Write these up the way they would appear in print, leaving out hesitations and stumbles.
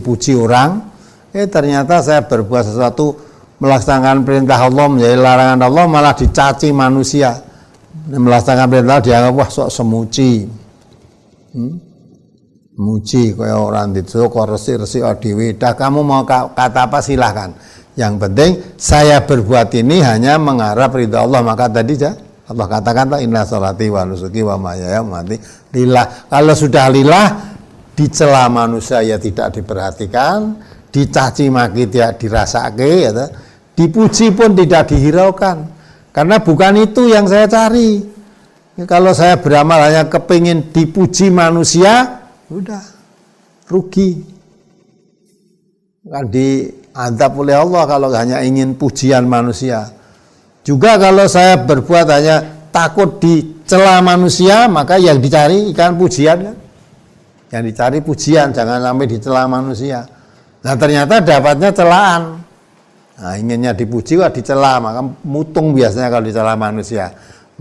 dipuji orang, ternyata saya berbuat sesuatu melaksanakan perintah Allah menjadi larangan Allah malah dicaci manusia. Melaksanakan perintah dianggap wah sok semuci. Muji kaya orang itu kok resi-resi dhewe. Dah kamu mau kata apa silahkan. Yang penting saya berbuat ini hanya mengharap ridha Allah. Maka tadi Allah katakan inna sholati wa nusuki wa mahyaya wa mamati lillah. Kalau sudah lillah, dicela manusia ya tidak diperhatikan, dicaci maki tidak dirasake, ya, dipuji pun tidak dihiraukan. Karena bukan itu yang saya cari. Kalau saya beramal hanya kepingin dipuji manusia, udah rugi. Kan diadab oleh Allah kalau hanya ingin pujian manusia. Juga kalau saya berbuat hanya takut dicela manusia, maka yang dicari ikan pujian kan? Yang dicari pujian, jangan sampai dicela manusia. Nah ternyata dapatnya celaan. Nah inginnya dipuji, wah dicela, maka mutung biasanya kalau dicela manusia.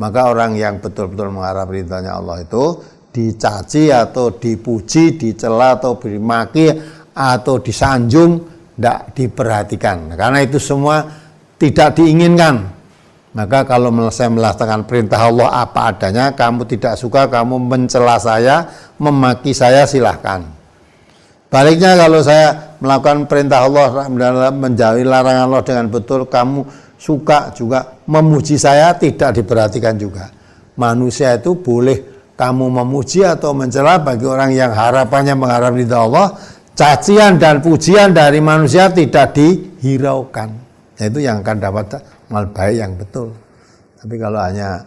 Maka orang yang betul-betul mengharap ridhanya Allah itu dicaci atau dipuji, dicela atau dimaki atau disanjung, tidak diperhatikan. Karena itu semua tidak diinginkan. Maka kalau saya melaksanakan perintah Allah apa adanya, kamu tidak suka, kamu mencela saya, memaki saya, silahkan. Baliknya kalau saya melakukan perintah Allah, menjauhi larangan Allah dengan betul, kamu suka juga memuji saya, tidak diperhatikan juga. Manusia itu boleh kamu memuji atau mencela bagi orang yang harapannya mengharap ridha Allah, cacian dan pujian dari manusia tidak dihiraukan. Itu yang akan dapat amal baik yang betul. Tapi kalau hanya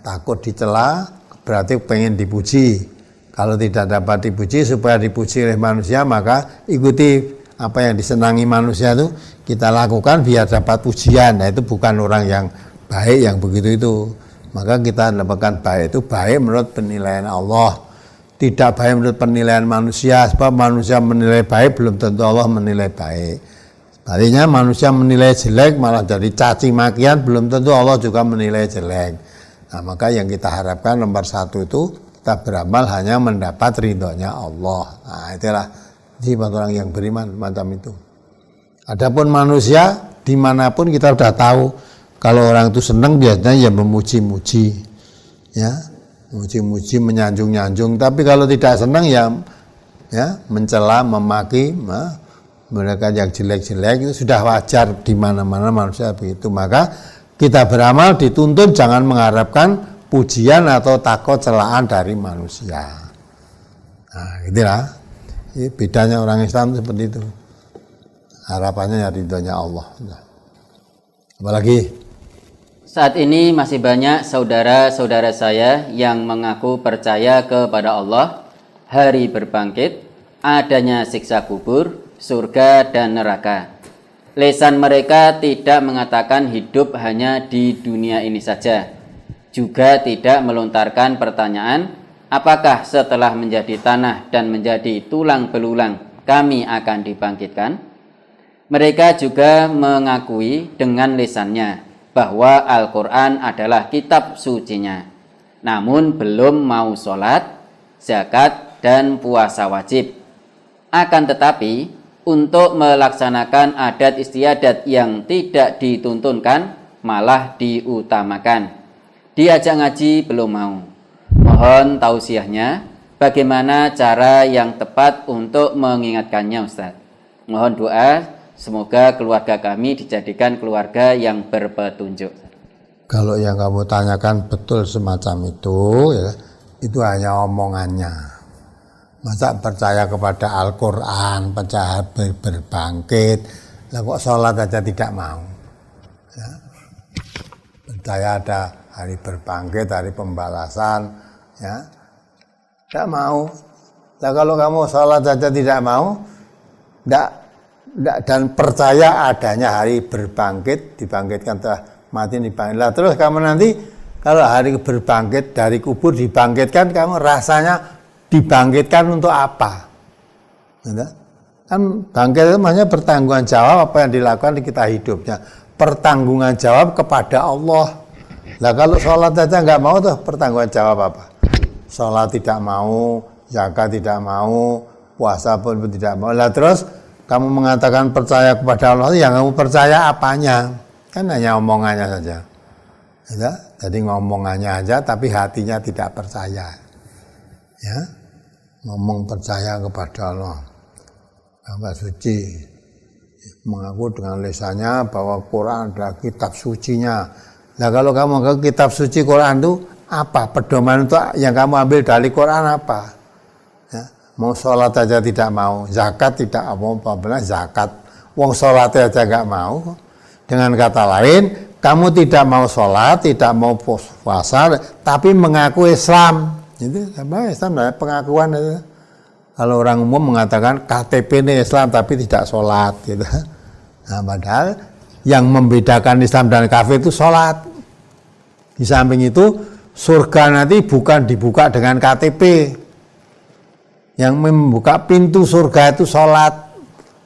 takut dicela, berarti pengen dipuji. Kalau tidak dapat dipuji, supaya dipuji oleh manusia, maka ikuti apa yang disenangi manusia itu kita lakukan biar dapat pujian. Nah itu bukan orang yang baik yang begitu itu. Maka kita dapatkan baik itu baik menurut penilaian Allah, tidak baik menurut penilaian manusia. Sebab manusia menilai baik belum tentu Allah menilai baik. Sebaliknya manusia menilai jelek malah jadi caci makian, belum tentu Allah juga menilai jelek. Nah maka yang kita harapkan nomor satu itu kita beramal hanya mendapat ridhonya Allah. Nah itulah sifat orang yang beriman macam itu. Adapun manusia dimanapun kita sudah tahu kalau orang itu senang biasanya ya memuji-muji, ya memuji-muji, menyanjung-nyanjung. Tapi kalau tidak senang ya mencela, memaki, mereka yang jelek-jelek itu sudah wajar di mana-mana manusia begitu. Maka kita beramal dituntut jangan mengharapkan pujian atau takut celaan dari manusia. Nah, itulah bedanya orang Islam seperti itu. Harapannya ya ridhonya Allah. Apalagi saat ini masih banyak saudara-saudara saya yang mengaku percaya kepada Allah, hari berbangkit, adanya siksa kubur, surga dan neraka. Lisan mereka tidak mengatakan hidup hanya di dunia ini saja. Juga tidak melontarkan pertanyaan, apakah setelah menjadi tanah dan menjadi tulang belulang kami akan dibangkitkan? Mereka juga mengakui dengan lisannya bahwa Al-Quran adalah kitab sucinya. Namun belum mau sholat, zakat dan puasa wajib. Akan tetapi untuk melaksanakan adat istiadat yang tidak dituntunkan malah diutamakan. Diajak ngaji belum mau. Mohon tausiahnya bagaimana cara yang tepat untuk mengingatkannya Ustaz. Mohon doa semoga keluarga kami dijadikan keluarga yang berpetunjuk. Kalau yang kamu tanyakan betul semacam itu, ya, itu hanya omongannya. Masa percaya kepada Al-Quran, percaya berbangkit, lah kok sholat aja tidak mau. Ya. Percaya ada hari berbangkit, hari pembalasan, ya, tidak mau. Nah kalau kamu sholat aja tidak mau, tidak, dan percaya adanya hari berbangkit, dibangkitkan telah mati dibangkit. Lah terus kamu nanti kalau hari berbangkit dari kubur dibangkitkan, kamu rasanya dibangkitkan untuk apa? Kan bangkit itu maksudnya pertanggungan jawab apa yang dilakukan di kita hidupnya. Pertanggungan jawab kepada Allah. Nah kalau sholat aja nggak mau tuh pertanggungan jawab apa? Sholat tidak mau, zakat tidak mau, puasa pun tidak mau. Lah terus kamu mengatakan percaya kepada Allah, yang kamu percaya apanya? Kan hanya omongannya saja. Ya, jadi ngomongannya aja tapi hatinya tidak percaya. Ya. Ngomong percaya kepada Allah. Hamba suci mengaku dengan lisannya bahwa Quran adalah kitab sucinya. Nah kalau kamu ke kitab suci Quran itu apa? Pedoman itu yang kamu ambil dari Quran apa? Ya, mau sholat aja tidak mau, zakat tidak mau, apa zakat, wong sholat aja gak mau. Dengan kata lain, kamu tidak mau sholat, tidak mau puasa, tapi mengaku Islam. Itu apa Islam? Pengakuan itu. Kalau orang umum mengatakan KTP ini Islam tapi tidak sholat, gitu. Nah, padahal yang membedakan Islam dan kafir itu sholat. Di samping itu surga nanti bukan dibuka dengan KTP. Yang membuka pintu surga itu sholat.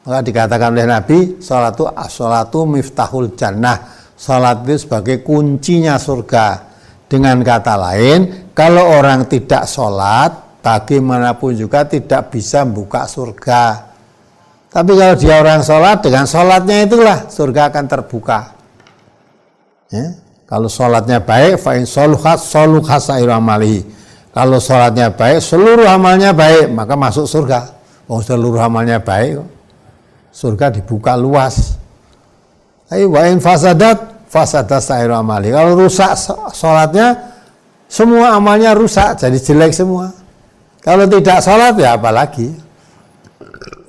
Maka dikatakan oleh Nabi, sholatu miftahul jannah. Sholat itu sebagai kuncinya surga. Dengan kata lain, kalau orang tidak sholat, bagaimanapun juga tidak bisa buka surga. Tapi kalau dia orang sholat, dengan sholatnya itulah surga akan terbuka. Ya? Kalau sholatnya baik, fa'in soluhat sairu amalihi. Kalau sholatnya baik, seluruh amalnya baik, maka masuk surga. Oh, seluruh amalnya baik, surga dibuka luas. Tapi wa'in fasadat sairu amalihi. Kalau rusak sholatnya, semua amalnya rusak, jadi jelek semua. Kalau tidak sholat ya apalagi.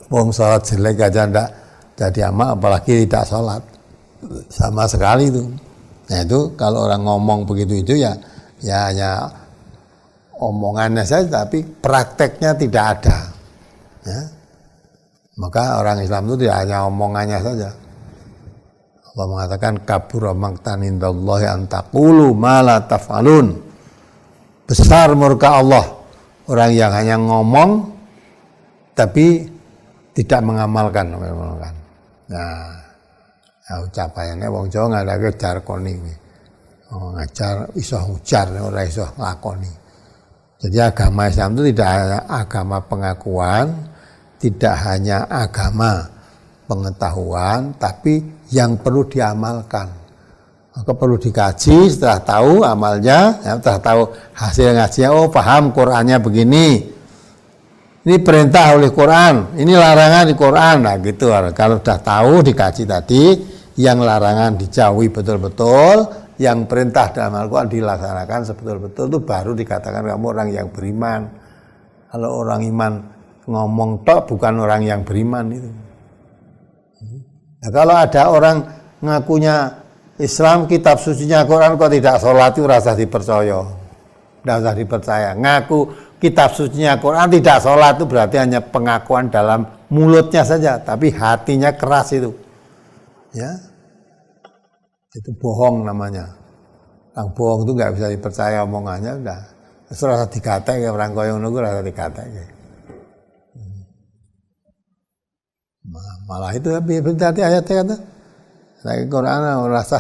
Wong sholat jelek aja ndak jadi amal, apalagi tidak sholat. Sama sekali itu. Nah itu kalau orang ngomong begitu itu ya hanya omongannya saja, tapi prakteknya tidak ada. Ya. Maka orang Islam itu tidak hanya omongannya saja. Allah mengatakan kabura maqtan indallahi an taqulu ma la taf'alun. Besar murka Allah orang yang hanya ngomong tapi tidak mengamalkan. Nah, ucapannya wong Jawa ngadake jarkoni. Ngajar iso ujar ora iso lakoni. Jadi agama Islam itu tidak hanya agama pengakuan, tidak hanya agama pengetahuan, tapi yang perlu diamalkan. Maka perlu dikaji, setelah tahu amalnya, ya, setelah tahu hasil ngajinya, oh paham Qur'annya begini. Ini perintah oleh Quran, ini larangan di Quran. Nah gitu, kalau sudah tahu dikaji tadi, yang larangan dijauhi betul-betul, yang perintah dalam Al-Quran dilaksanakan sebetul-betul, itu baru dikatakan kamu orang yang beriman. Kalau orang iman ngomong tok, bukan orang yang beriman itu. Nah, kalau ada orang ngakunya Islam, kitab sucinya Quran kok tidak sholat, itu rasa dipercaya. Tidak usah dipercaya. Ngaku kitab sucinya Quran tidak sholat, itu berarti hanya pengakuan dalam mulutnya saja, tapi hatinya keras itu. Ya, itu bohong namanya. Yang bohong itu nggak bisa dipercaya omongannya, udah. Terus rasa dikatek ya orang koyong nunggu rasa dikatek. Ya. Malah itu berarti ayatnya kata. Lagi Quran rasa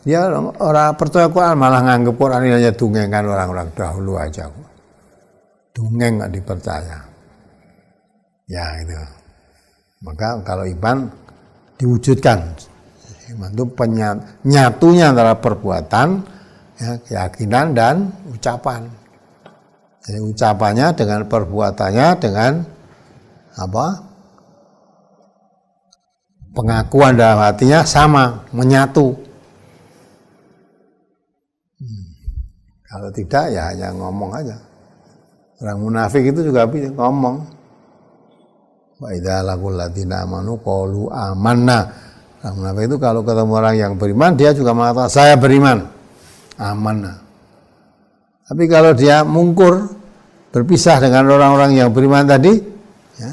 dia orang percaya Quran malah nganggep Quran ini hanya dungengan orang-orang dahulu aja. Dungeng nggak dipercaya. Ya itu. Maka kalau iman diwujudkan, iman itu nyatunya antara perbuatan, ya, keyakinan dan ucapan. Jadi ucapannya dengan perbuatannya dengan apa? Pengakuan dalam hatinya sama, menyatu. Kalau tidak ya hanya ngomong aja. Orang munafik itu juga bisa ngomong. Wa idza laqul ladzina amanu qalu amanna. Orang munafik itu kalau ketemu orang yang beriman, dia juga mengatakan saya beriman. Amanna. Tapi kalau dia mungkur, berpisah dengan orang-orang yang beriman tadi, ya,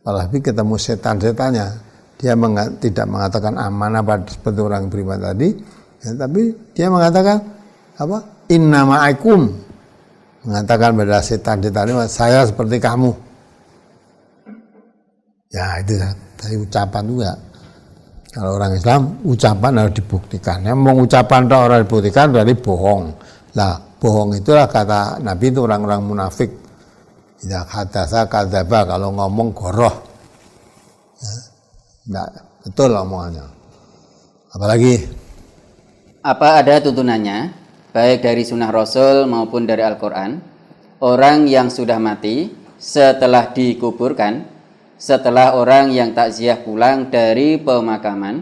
apalagi ketemu setan-setannya, dia tidak mengatakan amanah seperti orang beriman tadi, ya, tapi dia mengatakan apa? Inna ma'akum, mengatakan pada setan-setan ini saya seperti kamu. Ya itu dari ucapan juga. Kalau orang Islam ucapan harus dibuktikan. Yang mau ucapan tak orang dibuktikan berarti bohong. Nah bohong itulah kata Nabi itu orang-orang munafik. Idza hadasa kadzaba, kalau ngomong goroh. Ya, enggak betul omongannya. Apalagi Apa ada tuntunannya, baik dari sunnah Rasul maupun dari Al-Quran, orang yang sudah mati setelah dikuburkan, setelah orang yang takziah pulang dari pemakaman,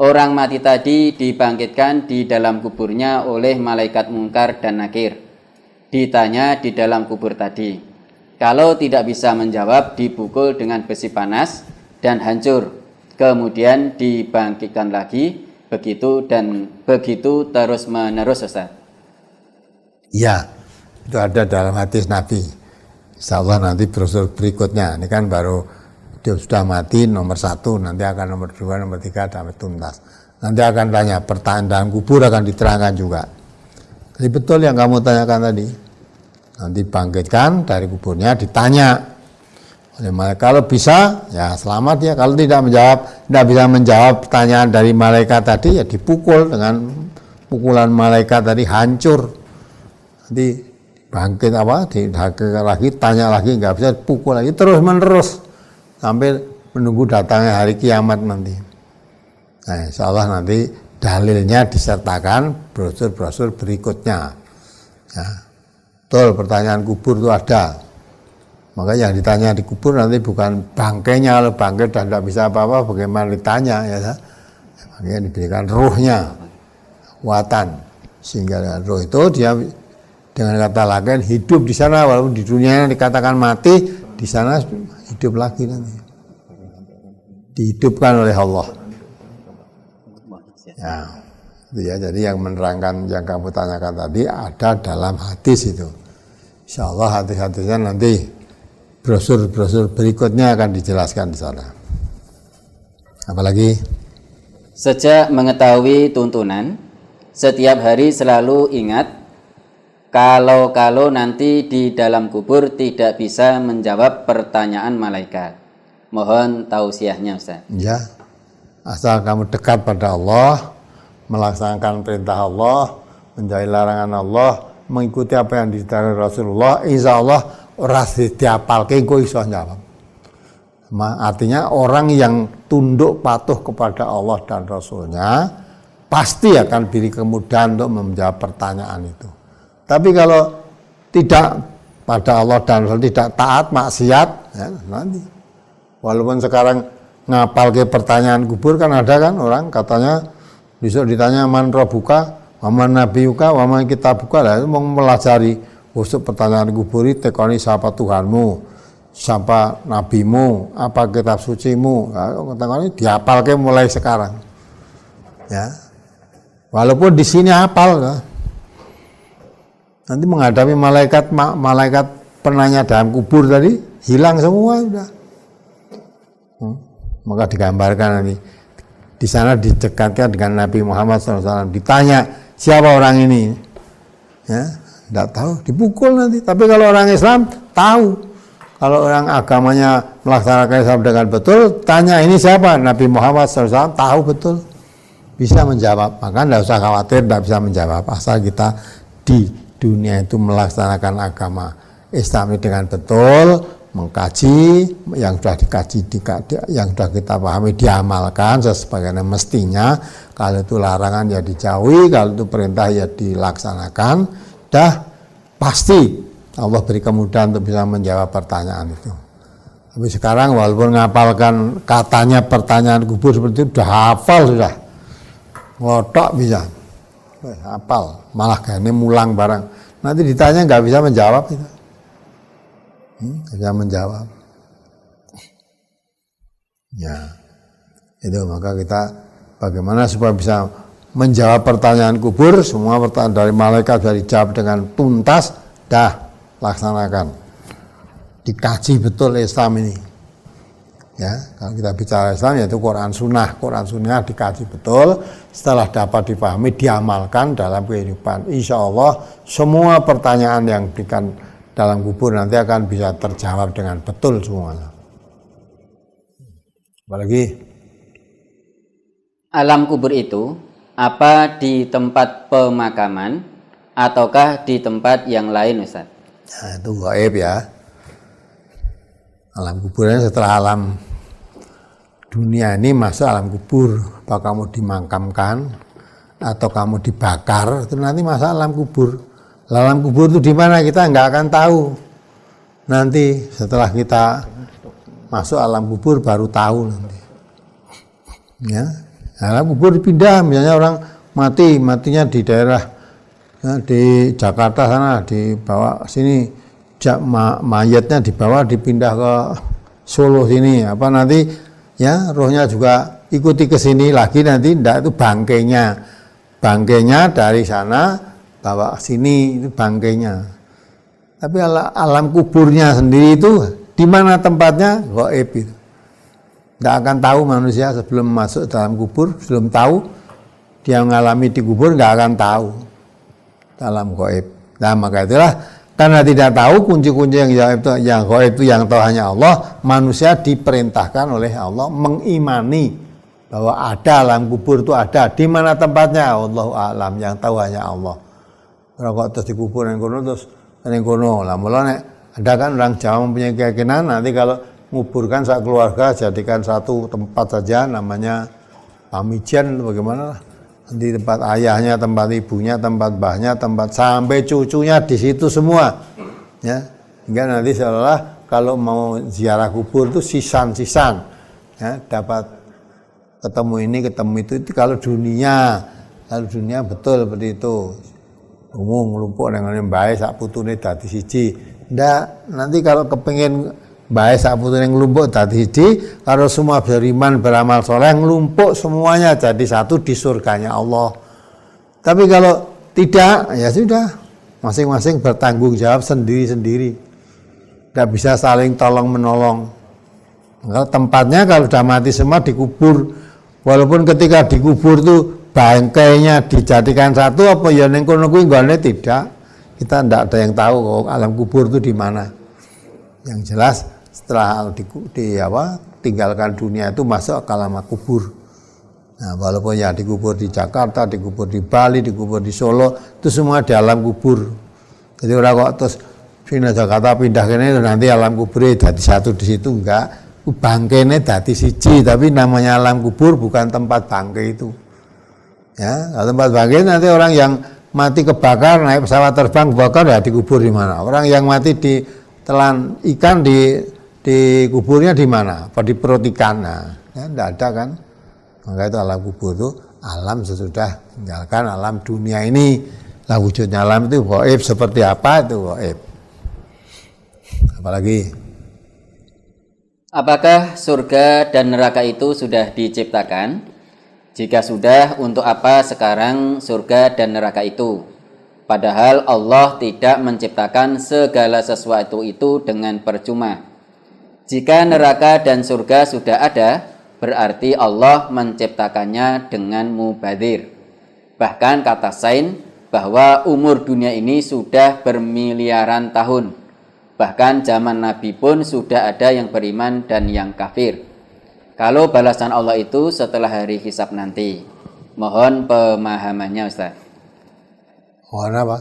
orang mati tadi dibangkitkan di dalam kuburnya oleh malaikat mungkar dan nakir. Ditanya di dalam kubur tadi. Kalau tidak bisa menjawab, dipukul dengan besi panas dan hancur. Kemudian dibangkitkan lagi, begitu terus menerus, Ustaz. iya, itu ada dalam hadis Nabi. Insya Allah nanti brosur berikutnya. Ini kan baru dia sudah mati nomor 1, nanti akan nomor 2, nomor 3 sampai tuntas. Nanti akan tanya, pertanyaan dalam kubur akan diterangkan juga. Jadi betul yang kamu tanyakan tadi. Nanti bangkitkan dari kuburnya, ditanya oleh malaikat. Kalau bisa, ya selamat ya. Kalau tidak bisa menjawab pertanyaan dari malaikat tadi, ya dipukul dengan pukulan malaikat tadi, hancur. Nanti bangkit lagi, tanya lagi, nggak bisa, pukul lagi, terus menerus sampai menunggu datangnya hari kiamat nanti. Nah, insya Allah nanti dalilnya disertakan brosur-brosur berikutnya. Ya, betul, pertanyaan kubur itu ada. Maka yang ditanya di kubur nanti bukan bangkainya, kalau bangkai sudah tidak bisa apa-apa, bagaimana ditanya ya. Makanya diberikan ruhnya, kekuatan, sehingga dengan ruh itu dia dengan kata lain hidup di sana, walaupun di dunia dikatakan mati, di sana hidup lagi nanti, dihidupkan oleh Allah. Ya, itu ya. Jadi yang menerangkan yang kamu tanyakan tadi ada dalam hadis itu. Insya Allah hadis-hadisnya nanti brosur-brosur berikutnya akan dijelaskan di sana. Apalagi? Sejak mengetahui tuntunan, setiap hari selalu ingat kalau nanti di dalam kubur tidak bisa menjawab pertanyaan malaikat. Mohon tausiahnya, Ustaz. Ya, asal kamu dekat pada Allah, melaksanakan perintah Allah, menjauhi larangan Allah, mengikuti apa yang diceritakan Rasulullah, insya Allah ora diapalke engko iso jawab. Artinya orang yang tunduk patuh kepada Allah dan Rasulnya pasti akan beri kemudahan untuk menjawab pertanyaan itu. Tapi kalau tidak pada Allah dan Rasul, tidak taat, maksiat, ya, nanti walaupun sekarang ngapal ke pertanyaan kubur kan ada kan orang katanya besok ditanya man rabbuka, waman nabiyuka, waman kitabuka, lah itu mau melajari usuk pertanyaan kubur itu tekoni siapa Tuhanmu, siapa nabimu, apa kitab sucimu, tekoni dihafalke mulai sekarang. Ya. Walaupun di sini hafal ya. Nanti menghadapi malaikat penanya dalam kubur tadi hilang semua sudah. Maka digambarkan nanti di sana didekatkan dengan Nabi Muhammad SAW, ditanya siapa orang ini, ya tidak tahu, dipukul nanti. Tapi kalau orang Islam tahu, kalau orang agamanya melaksanakan Islam dengan betul, tanya ini siapa, Nabi Muhammad SAW tahu betul, bisa menjawab. Maka tidak usah khawatir tidak bisa menjawab, asal kita di dunia itu melaksanakan agama Islam ini dengan betul, mengkaji yang sudah dikaji, yang sudah kita pahami diamalkan sebagaimana mestinya. Kalau itu larangan ya dijauhi, kalau itu perintah ya dilaksanakan. Dah pasti Allah beri kemudahan untuk bisa menjawab pertanyaan itu. Tapi sekarang walaupun ngapalkan katanya pertanyaan kubur seperti itu, sudah hafal sudah, ngotok bisa, hafal, malah kayaknya mulang barang. Nanti ditanya nggak bisa menjawab itu. Bisa menjawab. Ya, itu maka kita bagaimana supaya bisa menjawab pertanyaan kubur, semua pertanyaan dari malaikat sudah dijawab dengan tuntas, dah laksanakan. Dikaji betul Islam ini. Ya, kalau kita bicara Islam yaitu Quran Sunnah dikaji betul, setelah dapat dipahami diamalkan dalam kehidupan. Insya Allah semua pertanyaan yang diberikan dalam kubur nanti akan bisa terjawab dengan betul semuanya. Apalagi alam kubur itu apa di tempat pemakaman ataukah di tempat yang lain, Ustaz? Nah, itu gaib ya. Alam kuburnya setelah alam dunia ini masuk alam kubur. Apa kamu dimakamkan atau kamu dibakar, itu nanti masuk alam kubur. Alam kubur itu di mana kita nggak akan tahu. Nanti setelah kita masuk alam kubur baru tahu nanti. Ya, alam kubur dipindah, misalnya orang matinya di daerah di Jakarta sana, dibawa sini, mayatnya dibawa dipindah ke Solo sini, apa nanti ya rohnya juga ikuti ke sini lagi, nanti ndak itu bangkainya dari sana bawa ke sini, itu bangkainya. Tapi alam kuburnya sendiri itu di mana tempatnya gaib itu. Ndak akan tahu manusia sebelum masuk dalam kubur, belum tahu dia mengalami di kubur, nggak akan tahu dalam gaib. Nah maka itulah karena tidak tahu kunci-kunci yang gaib itu yang tahu hanya Allah, manusia diperintahkan oleh Allah mengimani bahwa ada alam kubur itu ada. Di mana tempatnya? Allahu a'lam, yang tahu hanya Allah. Kalau kok terus dikubur yang kono terus yang kono. Lah mulane ada kan orang Jawa mempunyai keyakinan nanti kalau nguburkan sak keluarga jadikan satu tempat saja namanya pamijan bagaimana lah. Di tempat ayahnya, tempat ibunya, tempat mbahnya, tempat sampai cucunya di situ semua. Ya, hingga nanti seolah kalau mau ziarah kubur itu sisan-sisan. Ya, dapat ketemu ini, ketemu itu kalau dunia betul seperti itu. Umum nglumpuk dengan mbae sak putune dadi siji. Ndak, nanti kalau kepengin baik sak putune nglumpuk dadi siji, kalau semua beriman beramal soleh nglumpuk semuanya jadi satu di surganya Allah. Tapi kalau tidak, ya sudah, masing-masing bertanggung jawab sendiri-sendiri. Tidak bisa saling tolong menolong. Kalau tempatnya kalau sudah mati semua dikubur, walaupun ketika dikubur itu bangkainya dijadikan satu apa ya ning kono kuwi nggone tidak. Kita tidak ada yang tahu kok alam kubur itu di mana. Yang jelas setelah tinggalkan dunia itu masuk ke alam kubur. Nah, walaupun ya dikubur di Jakarta, dikubur di Bali, dikubur di Solo, itu semua di alam kubur. Jadi orang kok terus pindah Jakarta pindah ke ini nanti alam kuburnya jadi satu di situ enggak. Bangkainya jadi siji, tapi namanya alam kubur bukan tempat bangkai itu. Ya, kalau tempat bangkai nanti orang yang mati kebakar naik pesawat terbang kebakar ya dikubur di mana. Orang yang mati ditelan ikan di kuburnya di mana? Apa di perut ikan? Nah, ya enggak ada kan? Maka itu alam kubur itu alam sesudah tinggalkan alam dunia ini. Lah wujudnya alam itu gaib seperti apa itu gaib. Apalagi apakah surga dan neraka itu sudah diciptakan? Jika sudah, untuk apa sekarang surga dan neraka itu? Padahal Allah tidak menciptakan segala sesuatu itu dengan percuma. Jika neraka dan surga sudah ada, berarti Allah menciptakannya dengan mubadir. Bahkan kata sains bahwa umur dunia ini sudah bermiliaran tahun. Bahkan zaman Nabi pun sudah ada yang beriman dan yang kafir. Kalau balasan Allah itu setelah hari hisab nanti. Mohon pemahamannya Ustaz. Mohon apa?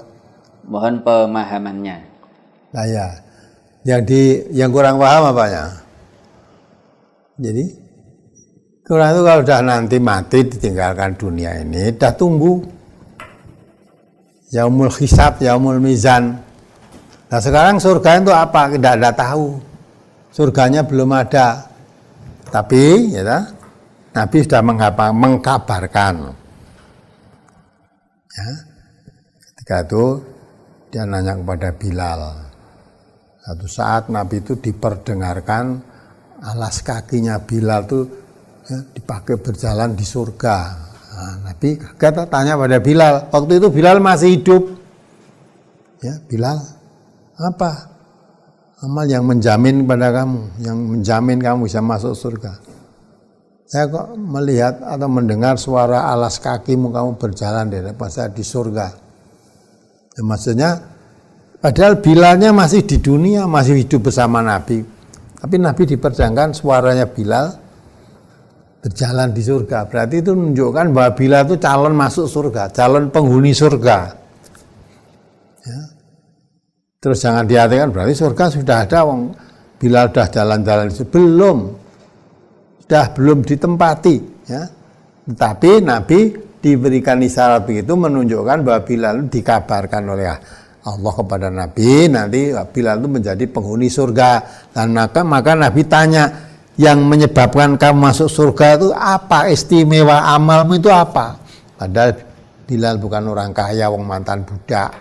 Mohon pemahamannya. Nah ya, yang kurang paham apanya? Jadi kurang itu kalau sudah nanti mati ditinggalkan dunia ini, dah tunggu yaumul hisab, yaumul mizan. Nah sekarang surga itu apa? Tidak ada tahu. Surganya belum ada. Tapi ya, Nabi sudah mengkabarkan. Ya, ketika itu dia nanya kepada Bilal. Satu saat Nabi itu diperdengarkan alas kakinya Bilal itu ya, dipakai berjalan di surga. Nah, Nabi kaget tanya pada Bilal. Waktu itu Bilal masih hidup. Ya, Bilal, apa amal yang menjamin kepada kamu, yang menjamin kamu bisa masuk surga? Saya kok melihat atau mendengar suara alas kakimu kamu berjalan di surga. Ya, maksudnya padahal Bilalnya masih di dunia, masih hidup bersama Nabi. Tapi Nabi diperdengarkan suaranya Bilal berjalan di surga. Berarti itu menunjukkan bahwa Bilal itu calon masuk surga, calon penghuni surga. Ya. Terus jangan diartikan berarti surga sudah ada, Bilal sudah jalan-jalan belum ditempati ya. Tetapi Nabi diberikan isyarat begitu menunjukkan bahwa Bilal dikabarkan oleh Allah kepada Nabi, nanti Bilal itu menjadi penghuni surga. Dan maka Nabi tanya, yang menyebabkan kamu masuk surga itu apa, istimewa amalmu itu apa? Padahal Bilal bukan orang kaya, wong mantan budak.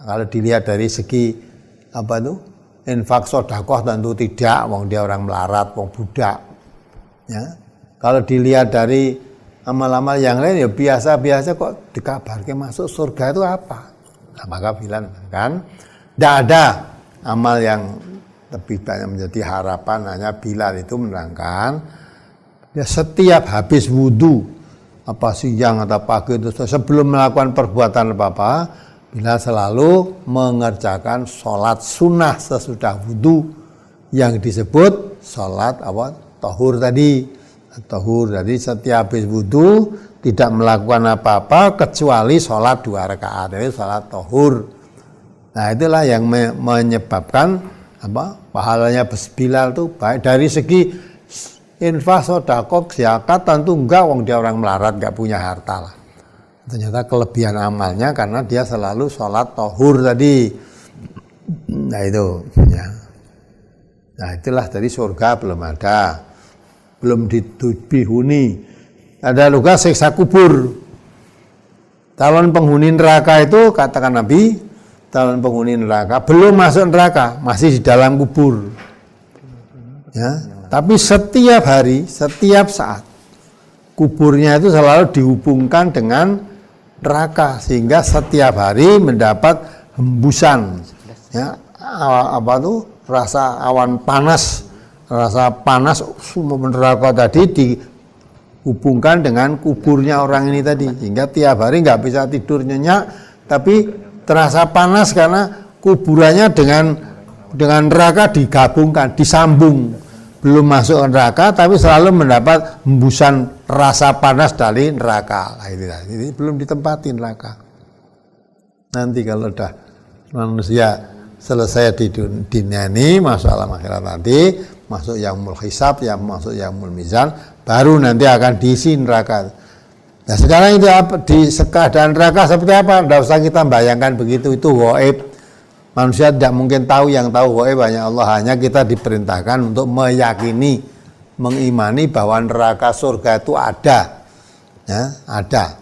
Kalau dilihat dari segi apa itu, infak sodakoh tentu tidak, wong dia orang melarat, wong budak. Ya. Kalau dilihat dari amal-amal yang lain ya biasa-biasa, kok dikabarkan masuk surga itu apa? Nah, maka Bilal kan tidak ada amal yang lebih banyak menjadi harapan, hanya Bilal itu menerangkan ya, setiap habis wudhu apa siang atau pagi itu sebelum melakukan perbuatan apa-apa, Bilal selalu mengerjakan sholat sunnah sesudah wudhu yang disebut sholat apa tahur tadi. Tahur, jadi setiap habis wudhu tidak melakukan apa-apa kecuali sholat 2 rakaat, jadi sholat tahur. Nah itulah yang menyebabkan apa pahalanya Bilal itu baik dari segi infak, sedekah, zakat tentu enggak, wong dia orang melarat enggak punya harta lah. Ternyata kelebihan amalnya karena dia selalu sholat tahur tadi. Nah itu ya. Nah itulah tadi surga belum ada, belum dihuni. Ada juga siksa kubur. Calon penghuni neraka itu katakan Nabi, calon penghuni neraka belum masuk neraka, masih di dalam kubur. Ya, tapi setiap hari, setiap saat kuburnya itu selalu dihubungkan dengan neraka sehingga setiap hari mendapat hembusan. Ya, apa tuh? Rasa awan panas, rasa panas sumber neraka tadi dihubungkan dengan kuburnya orang ini tadi, sehingga tiap hari nggak bisa tidur nyenyak, tapi terasa panas karena kuburannya dengan neraka digabungkan, disambung, belum masuk neraka, tapi selalu mendapat hembusan rasa panas dari neraka. Nah, ini belum ditempati neraka. Nanti kalau udah manusia selesai di dunia ini, masuk alam akhirat nanti, masuk yaumul hisab, masuk yaumul mizan, baru nanti akan diisi neraka. Nah sekarang itu apa, di keadaan neraka seperti apa? Tidak usah kita bayangkan begitu, itu gaib. Manusia tidak mungkin tahu, yang tahu gaib hanya Allah. Hanya kita diperintahkan untuk meyakini, mengimani bahwa neraka surga itu ada, ya, ada.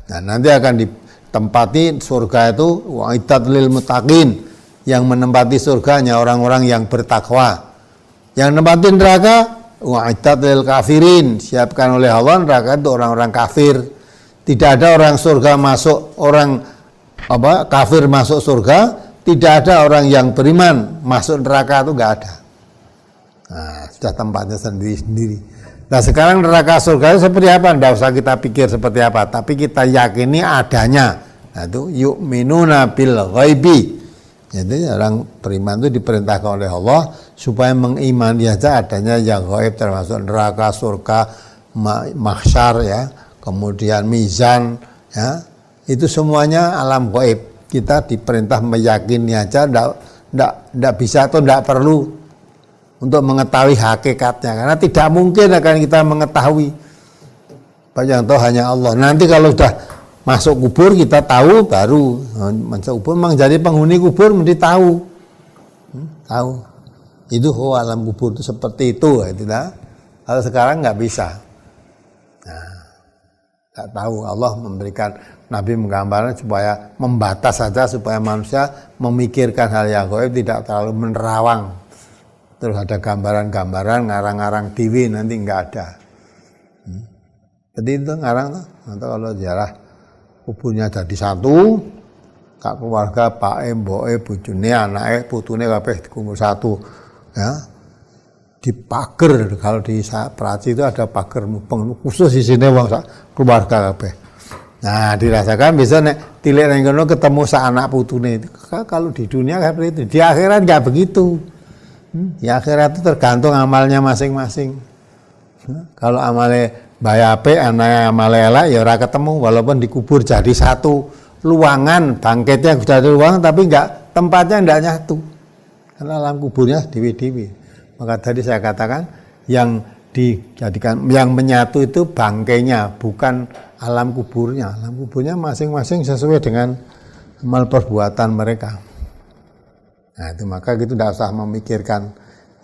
Nah nanti akan ditempati surga itu wa'idat lil muttaqin, yang menempati surga hanya orang-orang yang bertakwa. Yang nempatin neraka wa'idat lil kafirin, siapkan oleh Allah neraka itu orang-orang kafir. Tidak ada orang surga masuk, orang apa kafir masuk surga, tidak ada orang yang beriman masuk neraka, itu enggak ada. Nah, sudah tempatnya sendiri-sendiri. Nah, sekarang neraka surga itu seperti apa? Tidak usah kita pikir seperti apa, tapi kita yakini adanya. Nah, itu yu'minuna bil ghaibi. Jadi orang beriman itu diperintahkan oleh Allah supaya mengimani aja adanya yang gaib, termasuk neraka, surga, mahsyar, ya, kemudian mizan, ya, itu semuanya alam gaib. Kita diperintah meyakini aja, tidak bisa atau tidak perlu untuk mengetahui hakikatnya, karena tidak mungkin akan kita mengetahui. Yang tahu hanya Allah. Nanti kalau sudah masuk kubur kita tahu, baru masuk kubur memang jadi penghuni kubur mesti tahu. Tahu. Itu alam kubur itu seperti itu, ya, tidak. Kalau sekarang nggak bisa. Nah, nggak tahu. Allah memberikan Nabi menggambarkan supaya membatas saja, supaya manusia memikirkan hal yang gaib, tidak terlalu menerawang. Terus ada gambaran-gambaran ngarang-ngarang TV, nanti nggak ada. Jadi itu ngarang tuh. Nanti kalau ziarah kuburnya jadi satu, kak keluarga, pak mboke, bojone, anake, putune kabeh dikumpul satu, ya. Di pager, kalau di Praci itu ada pager mupeng khusus di sini wong keluarga kabeh. Nah, dirasakan bisa nek tilik nang kono ketemu sak anak putune. Kalau di dunia kan seperti itu. Di akhirat enggak begitu. Di akhirat itu tergantung amalnya masing-masing. Kalau amalnya baik apik, anake amale elek ya ora ketemu, walaupun dikubur jadi satu ruangan, bangkitnya sudah ada ruangan tapi enggak, tempatnya enggak nyatu. Karena alam kuburnya dewi-dewi. Maka tadi saya katakan yang dijadikan, yang menyatu itu bangkainya, bukan alam kuburnya. Alam kuburnya masing-masing sesuai dengan amal perbuatan mereka. Nah itu maka gitu tidak usah memikirkan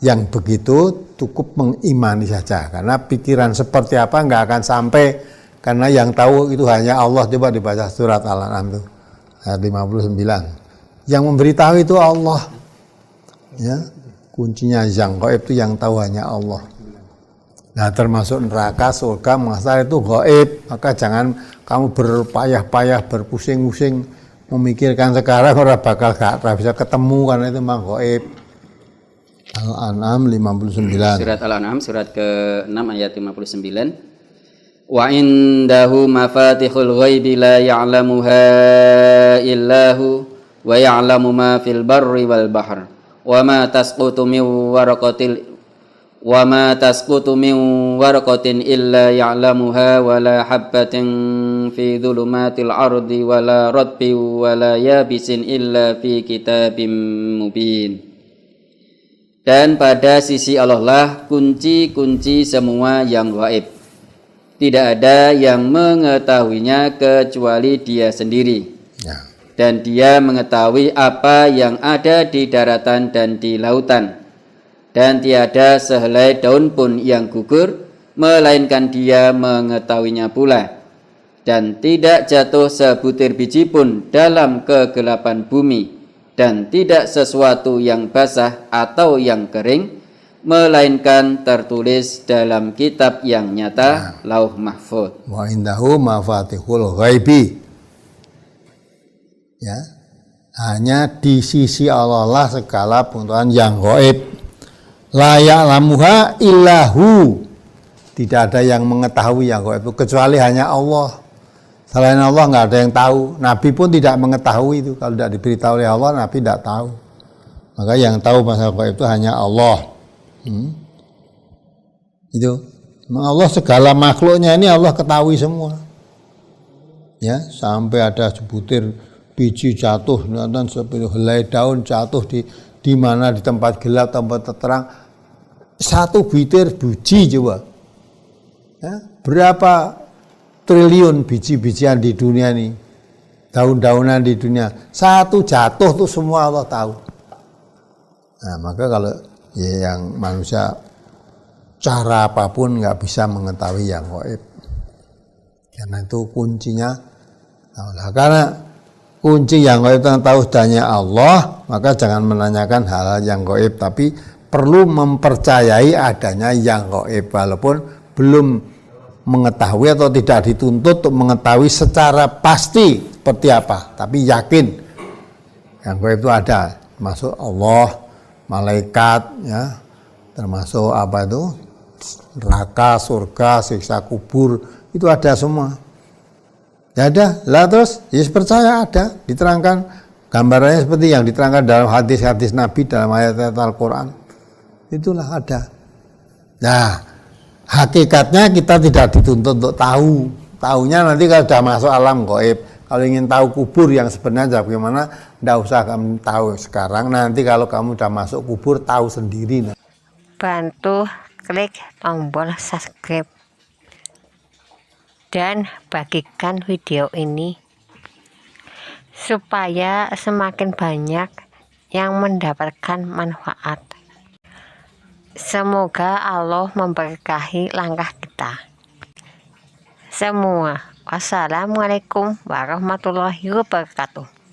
yang begitu, cukup mengimani saja. Karena pikiran seperti apa nggak akan sampai, karena yang tahu itu hanya Allah. Coba dibaca surat Al-An'am itu ayat 59. Yang memberitahu itu Allah. Ya, kuncinya yang gaib itu yang tahu hanya Allah. Nah termasuk neraka, surga, mahsyar itu gaib. Maka jangan kamu berpayah-payah, berpusing-pusing memikirkan sekarang, orang bakal gak bisa ketemu karena itu memang gaib. Al-An'am 59. Surat Al-An'am surat ke-6 ayat 59. Wa indahu mafatihul ghaibi la ya'lamuha illahu wa ya'lamu ma fil barri wal bahr wa ma tasqutu min waraqatin illa ya'lamuha wa la habbatin fi dhulumatil ardi wa la ratbin wa la yabisin illa fi kitabim mubin. Dan pada sisi Allah lah kunci-kunci semua yang gaib. Tidak ada yang mengetahuinya kecuali Dia sendiri. Ya. Dan Dia mengetahui apa yang ada di daratan dan di lautan. Dan tiada sehelai daun pun yang gugur, melainkan Dia mengetahuinya pula. Dan tidak jatuh sebutir biji pun dalam kegelapan bumi, dan tidak sesuatu yang basah atau yang kering, melainkan tertulis dalam kitab yang nyata, Lauh Mahfuz. Wa indahu mafatihul ghaibi. Ya, hanya di sisi Allah lah segala pengetahuan yang gaib. La ya'lamuha illahu. Tidak ada yang mengetahui yang gaib itu kecuali hanya Allah. Selain Allah nggak ada yang tahu. Nabi pun tidak mengetahui itu. Kalau tidak diberitahu oleh Allah, Nabi tidak tahu. Maka yang tahu masalah gaib itu hanya Allah. Itu. Allah segala makhluknya ini Allah ketahui semua. Ya, sampai ada sebutir biji jatuh, dan seperti helai daun jatuh di mana, di tempat gelap, tempat terang. Satu butir biji coba. Ya, berapa triliun biji-bijian di dunia ini, daun-daunan di dunia, satu jatuh tuh semua Allah tahu. Nah maka kalau ya, yang manusia cara apapun nggak bisa mengetahui yang gaib, karena itu kuncinya Allah. Karena kunci yang gaib yang tahu hanya Allah, maka jangan menanyakan hal-hal yang gaib, tapi perlu mempercayai adanya yang gaib walaupun belum mengetahui atau tidak dituntut untuk mengetahui secara pasti seperti apa, tapi yakin yang gaib itu ada, termasuk Allah, malaikat, ya, termasuk apa itu neraka, surga, siksa kubur, itu ada semua. Ya ada, lah terus ya percaya ada, diterangkan gambarannya seperti yang diterangkan dalam hadis-hadis Nabi, dalam ayat-ayat Al-Quran, itulah ada. Nah hakikatnya kita tidak dituntut untuk tahu. Tahunya nanti kalau sudah masuk alam gaib. Kalau ingin tahu kubur yang sebenarnya bagaimana, tidak usah kamu tahu sekarang. Nanti kalau kamu sudah masuk kubur, tahu sendiri. Bantu klik tombol subscribe dan bagikan video ini supaya semakin banyak yang mendapatkan manfaat. Semoga Allah memberkahi langkah kita semua. Wassalamualaikum warahmatullahi wabarakatuh.